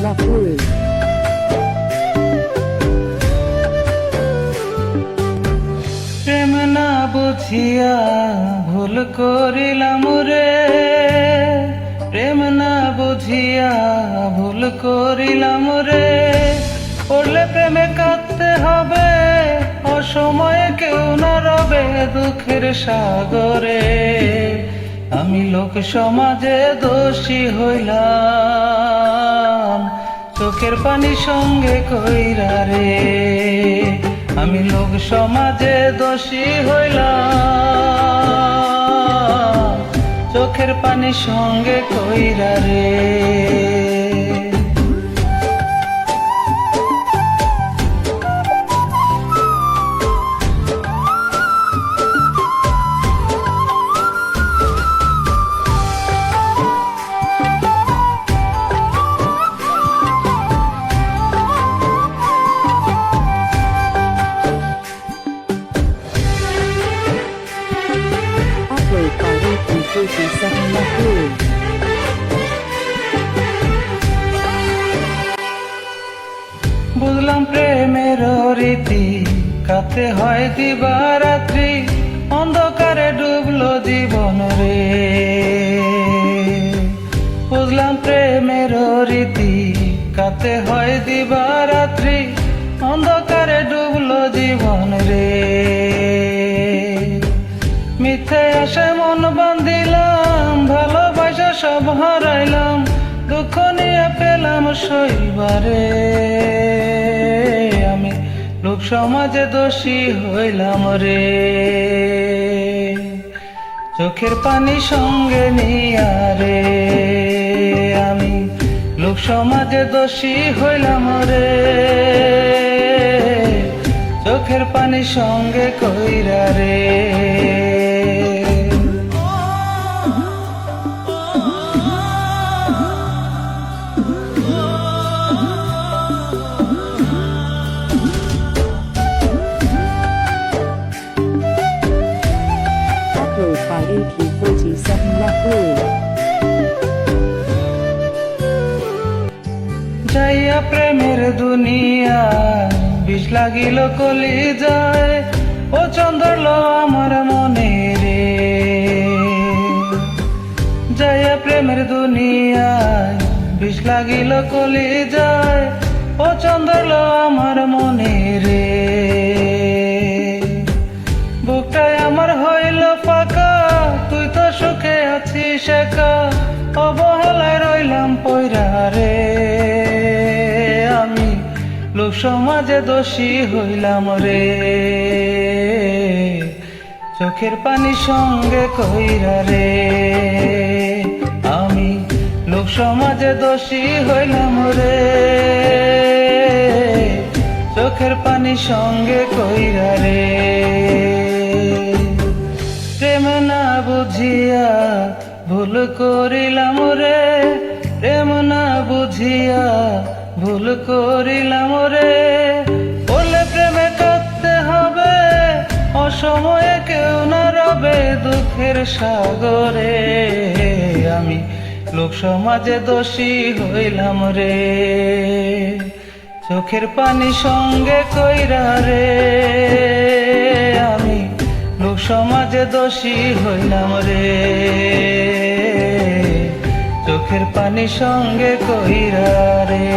Love Guru. প্রেম না বুঝিয়া ভুল করিলাম রে, প্রেম না বুঝিয়া ভুল করিলাম রে। পড়লে প্রেমে কাঁদতে হবে, অসময়ে কেউ না রবে দুঃখের সাগরে। আমি লোক সমাজে দোষী হইলাম, চোখের পানি সঙ্গে কইরা রে। আমি লোক সমাজে দোষী হইলাম, চোখের পানি সঙ্গে কইরা রে। Love Guru. বুঝলাম প্রেমের রীতি, কাতে হয় দিবারাত্রি, অন্ধকারে ডুবলো জীবন রে। বুঝলাম প্রেমের রীতি, কাতে হয় দিবারাত্রি, অন্ধকারে ডুবলো জীবন রে। মিথ্যে আশে মন বান্ধিলাম, ভালোবাসা সব হারাইলাম, দুঃখ নিয়ে পেলাম শৈবারে। আমি লোক সমাজে দোষী হইলাম রে, চোখের পানি সঙ্গে নিয়া রে। আমি লোক সমাজে দোষী হইলাম রে, চোখের পানি সঙ্গে কইরা রে। By AK-47 Love Guru. যাইয়া প্রেমের দুনিয়া, বিষ লাগিল কলি যায়, ও চন্দ্রল আমার মনে রে। যাইয়া প্রেমের দুনিয়া, বিষ লাগিল কলি যায়, ও চন্দ্রল আমার মনে রে। বুকটাই আমার হইল ফাঁকা, তুই তো সুখে আছিস একা, অবহেলায় রইলাম পয়রা রে। আমি লোক সমাজে দোষী হইলাম রে, চোখের পানি সঙ্গে কইরা রে। আমি লোক সমাজে দোষী হইলাম রে, চোখের পানি সঙ্গে কইরা রে। প্রেম না বুঝিয়া ভুল করিলাম রে, প্রেম না বুঝিয়া ভুল করিলাম রে। বলে প্রেমে কাঁদতে হবে, অসময়ে কেউ না রবে দুঃখের সাগরে। আমি লোক সমাজে দোষী হইলাম রে, চোখের পানি সঙ্গে কইরা রে। আমি লোক সমাজে দোষী হইলাম রে, চোখের পানি সঙ্গে কইরা রে।